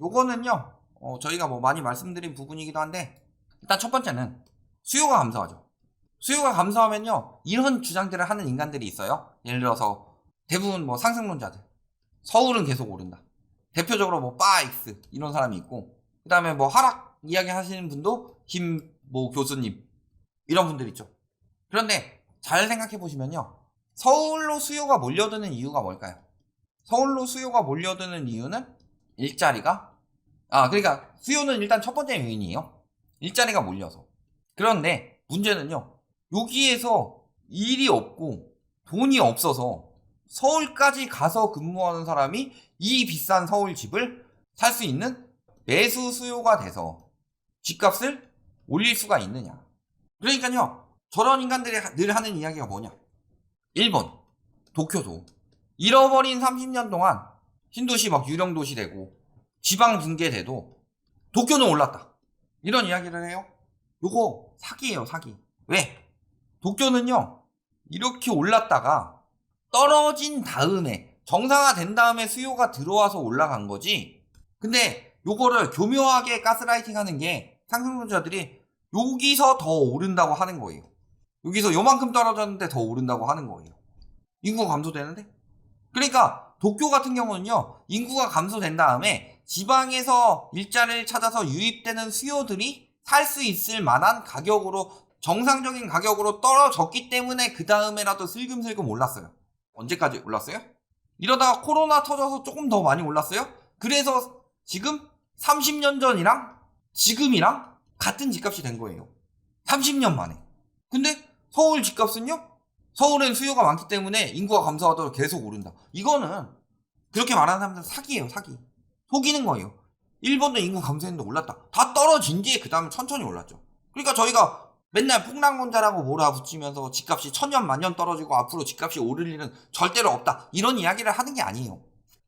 요거는요, 저희가 뭐 많이 말씀드린 부분이기도 한데, 일단 첫 번째는 수요가 감소하죠. 수요가 감소하면요, 이런 주장들을 하는 인간들이 있어요. 예를 들어서 대부분 뭐 상승론자들. 서울은 계속 오른다. 대표적으로 뭐 빠익스 이런 사람이 있고, 그 다음에 뭐 하락 이야기 하시는 분도 김 뭐 교수님 이런 분들 있죠. 그런데 잘 생각해 보시면요, 서울로 수요가 몰려드는 이유가 뭘까요? 서울로 수요가 몰려드는 이유는 일자리가, 그러니까 수요는 일단 첫 번째 요인이에요. 일자리가 몰려서. 그런데 문제는요, 여기에서 일이 없고 돈이 없어서 서울까지 가서 근무하는 사람이 이 비싼 서울 집을 살 수 있는 매수 수요가 돼서 집값을 올릴 수가 있느냐. 그러니까요, 저런 인간들이 늘 하는 이야기가 뭐냐. 1번, 도쿄도 잃어버린 30년 동안 신도시 막 유령도시 되고 지방 붕괴돼도 도쿄는 올랐다, 이런 이야기를 해요. 요거 사기예요, 사기. 왜? 도쿄는요, 이렇게 올랐다가 떨어진 다음에 정상화된 다음에 수요가 들어와서 올라간 거지. 근데 요거를 교묘하게 가스라이팅 하는 게 상승론자들이 여기서 더 오른다고 하는 거예요. 여기서 요만큼 떨어졌는데 더 오른다고 하는 거예요. 인구가 감소되는데? 그러니까 도쿄 같은 경우는요, 인구가 감소된 다음에 지방에서 일자리를 찾아서 유입되는 수요들이 살 수 있을 만한 가격으로, 정상적인 가격으로 떨어졌기 때문에 그 다음에라도 슬금슬금 올랐어요. 언제까지 올랐어요? 이러다가 코로나 터져서 조금 더 많이 올랐어요. 그래서 지금 30년 전이랑 지금이랑 같은 집값이 된 거예요. 30년 만에. 근데 서울 집값은요, 서울엔 수요가 많기 때문에 인구가 감소하더라도 계속 오른다. 이거는 그렇게 말하는 사람들은 사기예요, 사기. 속이는 거예요. 일본도 인구 감소했는데 올랐다. 다 떨어진 뒤에 그 다음에 천천히 올랐죠. 그러니까 저희가 맨날 폭락론자라고 몰아붙이면서 집값이 천년 만년 떨어지고 앞으로 집값이 오를 일은 절대로 없다, 이런 이야기를 하는 게 아니에요.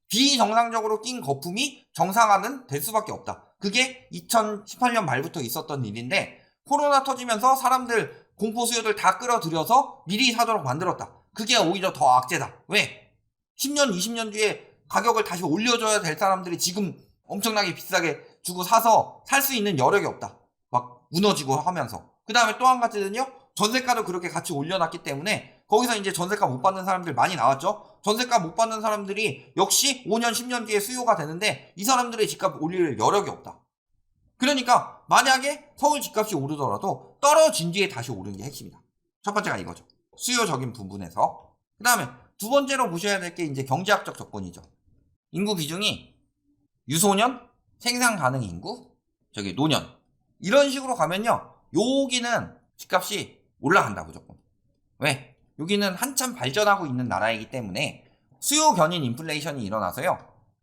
비정상적으로 낀 거품이 정상화는 될 수밖에 없다. 그게 2018년 말부터 있었던 일인데, 코로나 터지면서 사람들 공포 수요들 다 끌어들여서 미리 사도록 만들었다. 그게 오히려 더 악재다. 왜? 10년, 20년 뒤에 가격을 다시 올려줘야 될 사람들이 지금 엄청나게 비싸게 주고 사서 살 수 있는 여력이 없다. 막 무너지고 하면서. 그 다음에 또 한 가지는요, 전세가도 그렇게 같이 올려놨기 때문에 거기서 이제 전세가 못 받는 사람들 많이 나왔죠. 전세가 못 받는 사람들이 역시 5년, 10년 뒤에 수요가 되는데 이 사람들의 집값 올릴 여력이 없다. 그러니까 만약에 서울 집값이 오르더라도 떨어진 뒤에 다시 오르는 게 핵심이다. 첫 번째가 이거죠. 수요적인 부분에서. 그 다음에 두 번째로 보셔야 될 게 이제 경제학적 조건이죠. 인구 비중이 유소년, 생산 가능 인구, 노년, 이런 식으로 가면요, 여기는 집값이 올라간다, 무조건. 왜? 여기는 한참 발전하고 있는 나라이기 때문에 수요 견인 인플레이션이 일어나서요,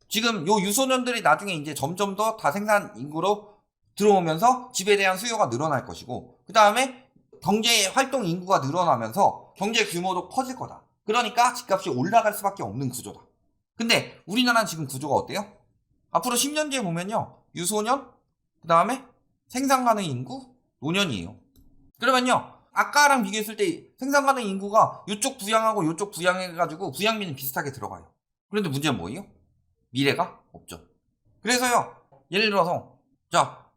지금 요 유소년들이 나중에 이제 점점 더 다생산 인구로 들어오면서 집에 대한 수요가 늘어날 것이고, 그 다음에 경제 활동 인구가 늘어나면서 경제 규모도 커질 거다. 그러니까 집값이 올라갈 수밖에 없는 구조다. 근데 우리나라는 지금 구조가 어때요? 앞으로 10년 뒤에 보면요, 유소년, 그 다음에 생산 가능 인구, 노년이에요. 그러면요, 아까랑 비교했을 때 생산 가능 인구가 이쪽 부양하고 이쪽 부양해가지고 부양비는 비슷하게 들어가요. 그런데 문제는 뭐예요? 미래가 없죠. 그래서요, 예를 들어서 자,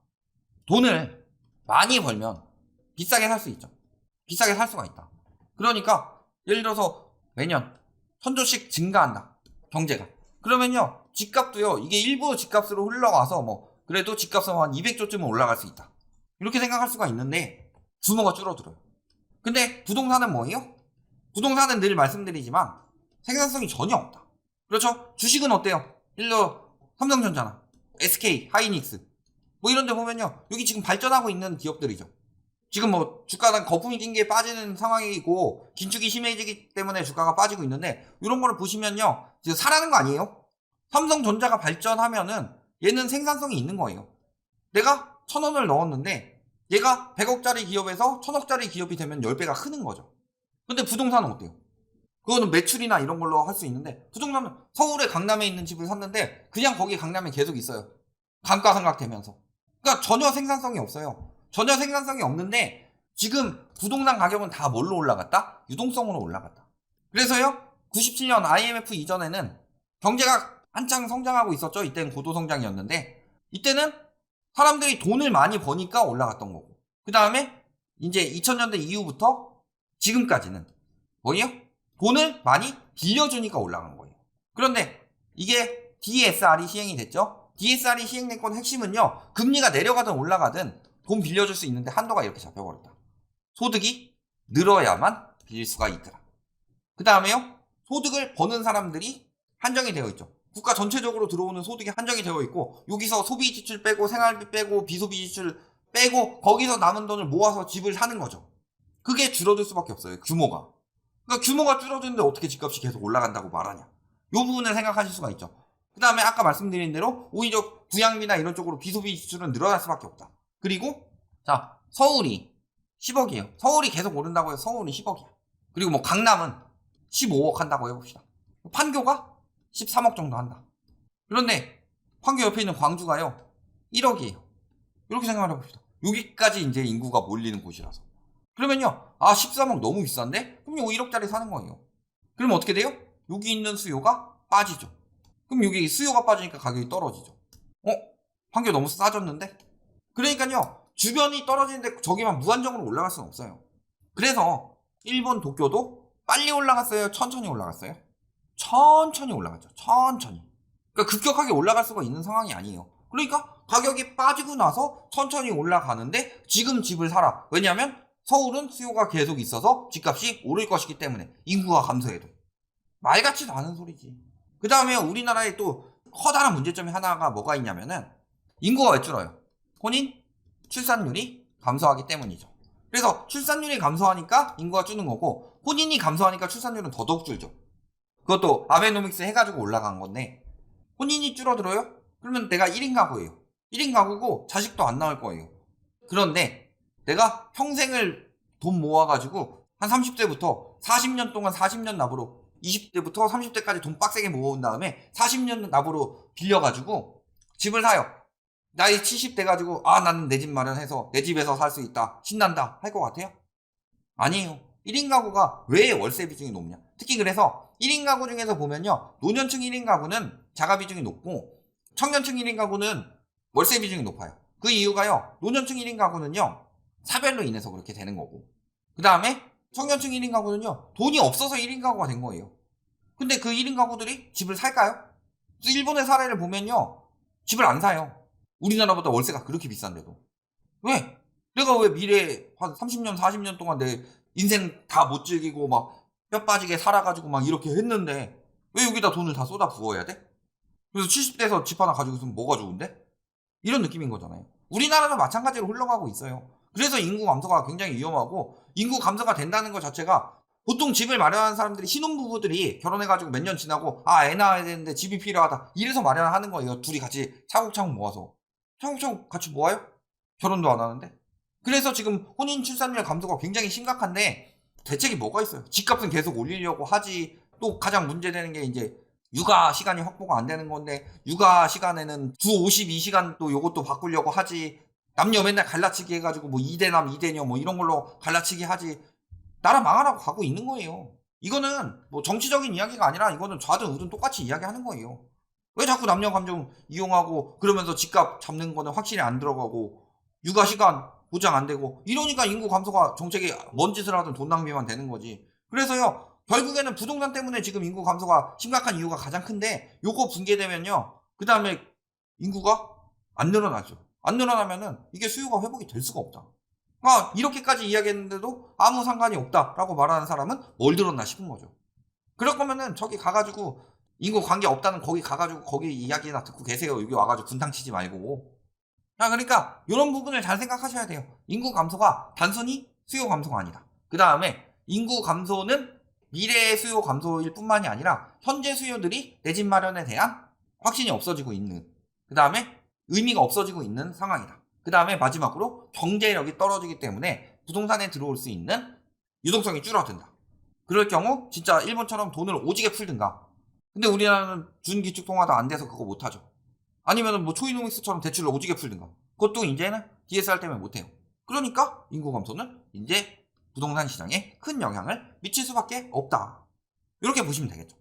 돈을 많이 벌면 비싸게 살 수 있죠. 비싸게 살 수가 있다. 그러니까 예를 들어서 매년 1000조씩 증가한다, 경제가. 그러면요, 집값도요, 이게 일부 집값으로 흘러가서 뭐 그래도 집값은 한 200조쯤은 올라갈 수 있다, 이렇게 생각할 수가 있는데 규모가 줄어들어요. 근데 부동산은 뭐예요? 부동산은 늘 말씀드리지만 생산성이 전혀 없다. 그렇죠? 주식은 어때요? 예를 들어 삼성전자나 SK, 하이닉스 뭐 이런 데 보면요, 여기 지금 발전하고 있는 기업들이죠. 지금 뭐 주가는 거품이 낀 게 빠지는 상황이고 긴축이 심해지기 때문에 주가가 빠지고 있는데, 이런 거를 보시면요, 지금 사라는 거 아니에요? 삼성전자가 발전하면은 얘는 생산성이 있는 거예요. 내가 1000원을 넣었는데 얘가 100억짜리 기업에서 1000억짜리 기업이 되면 10배가 크는 거죠. 근데 부동산은 어때요? 그거는 매출이나 이런 걸로 할 수 있는데, 부동산은 서울에 강남에 있는 집을 샀는데 그냥 거기 강남에 계속 있어요. 감가상각되면서. 그러니까 전혀 생산성이 없어요. 전혀 생산성이 없는데 지금 부동산 가격은 다 뭘로 올라갔다? 유동성으로 올라갔다. 그래서요, 97년 IMF 이전에는 경제가 한창 성장하고 있었죠. 이때는 고도성장이었는데 이때는 사람들이 돈을 많이 버니까 올라갔던 거고, 그 다음에 이제 2000년대 이후부터 지금까지는 뭐예요? 돈을 많이 빌려주니까 올라간 거예요. 그런데 이게 DSR이 시행이 됐죠. DSR이 시행된 건 핵심은요, 금리가 내려가든 올라가든 돈 빌려줄 수 있는데 한도가 이렇게 잡혀버렸다. 소득이 늘어야만 빌릴 수가 있더라. 그 다음에요, 소득을 버는 사람들이 한정이 되어 있죠. 국가 전체적으로 들어오는 소득이 한정이 되어 있고, 여기서 소비 지출 빼고 생활비 빼고 비소비 지출 빼고 거기서 남은 돈을 모아서 집을 사는 거죠. 그게 줄어들 수밖에 없어요. 규모가. 그러니까 규모가 줄어드는데 어떻게 집값이 계속 올라간다고 말하냐. 이 부분을 생각하실 수가 있죠. 그 다음에 아까 말씀드린 대로 오히려 부양비나 이런 쪽으로 비소비 지출은 늘어날 수밖에 없다. 그리고 자, 서울이 10억이에요. 서울이 계속 오른다고 해서 서울이 10억이야. 그리고 뭐 강남은 15억 한다고 해봅시다. 판교가 13억 정도 한다. 그런데 판교 옆에 있는 광주가요 1억이에요. 이렇게 생각을 해봅시다. 여기까지 이제 인구가 몰리는 곳이라서. 그러면요, 13억 너무 비싼데? 그럼 1억짜리 사는 거예요. 그러면 어떻게 돼요? 여기 있는 수요가 빠지죠. 그럼 여기 수요가 빠지니까 가격이 떨어지죠. 판교 너무 싸졌는데? 그러니까요, 주변이 떨어지는데 저기만 무한정으로 올라갈 수는 없어요. 그래서 일본 도쿄도 빨리 올라갔어요? 천천히 올라갔어요? 천천히 올라갔죠. 천천히. 그러니까 급격하게 올라갈 수가 있는 상황이 아니에요. 그러니까 가격이 빠지고 나서 천천히 올라가는데 지금 집을 사라. 왜냐하면 서울은 수요가 계속 있어서 집값이 오를 것이기 때문에, 인구가 감소해도. 말 같지도 않은 소리지. 그 다음에 우리나라에 또 커다란 문제점이 하나가 뭐가 있냐면은 인구가 왜 줄어요? 혼인 출산율이 감소하기 때문이죠. 그래서 출산율이 감소하니까 인구가 줄는 거고, 혼인이 감소하니까 출산율은 더더욱 줄죠. 그것도 아베노믹스 해가지고 올라간 건데, 혼인이 줄어들어요? 그러면 내가 1인 가구예요. 1인 가구고 자식도 안 나올 거예요. 그런데 내가 평생을 돈 모아가지고 한 30대부터 40년 동안 40년 납으로, 20대부터 30대까지 돈 빡세게 모아온 다음에 40년 납으로 빌려가지고 집을 사요. 나이 70대 가지고 나는 내 집 마련해서 내 집에서 살 수 있다, 신난다 할 것 같아요? 아니에요. 1인 가구가 왜 월세 비중이 높냐? 특히 그래서 1인 가구 중에서 보면요, 노년층 1인 가구는 자가 비중이 높고 청년층 1인 가구는 월세 비중이 높아요. 그 이유가요, 노년층 1인 가구는요 사별로 인해서 그렇게 되는 거고, 그 다음에 청년층 1인 가구는요 돈이 없어서 1인 가구가 된 거예요. 근데 그 1인 가구들이 집을 살까요? 일본의 사례를 보면요, 집을 안 사요. 우리나라보다 월세가 그렇게 비싼데도. 왜? 내가 왜 미래에 한 30년 40년 동안 내 인생 다 못 즐기고 막 뼈 빠지게 살아가지고 막 이렇게 했는데 왜 여기다 돈을 다 쏟아 부어야 돼? 그래서 70대에서 집 하나 가지고 있으면 뭐가 좋은데? 이런 느낌인 거잖아요. 우리나라도 마찬가지로 흘러가고 있어요. 그래서 인구 감소가 굉장히 위험하고, 인구 감소가 된다는 것 자체가, 보통 집을 마련하는 사람들이 신혼부부들이 결혼해가지고 몇 년 지나고 애 낳아야 되는데 집이 필요하다 이래서 마련하는 거예요. 둘이 같이 차곡차곡 모아서. 차곡차곡 같이 모아요? 결혼도 안 하는데. 그래서 지금 혼인 출산율 감소가 굉장히 심각한데 대책이 뭐가 있어요? 집값은 계속 올리려고 하지. 또 가장 문제되는 게 이제 육아 시간이 확보가 안 되는 건데, 육아 시간에는 주 52시간 또 요것도 바꾸려고 하지. 남녀 맨날 갈라치기 해가지고 뭐 2대남 2대녀 뭐 이런 걸로 갈라치기 하지. 나라 망하라고 가고 있는 거예요. 이거는 뭐 정치적인 이야기가 아니라 이거는 좌든 우든 똑같이 이야기하는 거예요. 왜 자꾸 남녀 감정 이용하고 그러면서 집값 잡는 거는 확실히 안 들어가고 육아 시간 보장 안 되고 이러니까 인구 감소가 정책이 뭔 짓을 하든 돈 낭비만 되는 거지. 그래서요, 결국에는 부동산 때문에 지금 인구 감소가 심각한 이유가 가장 큰데, 요거 붕괴되면요 그 다음에 인구가 안 늘어나죠. 안 늘어나면은 이게 수요가 회복이 될 수가 없다. 이렇게까지 이야기했는데도 아무 상관이 없다라고 말하는 사람은 뭘 들었나 싶은 거죠. 그럴 거면은 저기 가가지고 인구 관계 없다는 거기 가가지고 거기 이야기나 듣고 계세요. 여기 와가지고 분탕 치지 말고. 그러니까 이런 부분을 잘 생각하셔야 돼요. 인구 감소가 단순히 수요 감소가 아니다. 그 다음에 인구 감소는 미래의 수요 감소일 뿐만이 아니라 현재 수요들이 내 집 마련에 대한 확신이 없어지고 있는, 그 다음에 의미가 없어지고 있는 상황이다. 그 다음에 마지막으로 경제력이 떨어지기 때문에 부동산에 들어올 수 있는 유동성이 줄어든다. 그럴 경우 진짜 일본처럼 돈을 오지게 풀든가. 근데 우리나라는 준기축통화도 안 돼서 그거 못하죠. 아니면은 뭐 초이노믹스처럼 대출을 오지게 풀든가. 그것도 이제는 DSR 때문에 못해요. 그러니까 인구 감소는 이제 부동산 시장에 큰 영향을 미칠 수밖에 없다. 이렇게 보시면 되겠죠.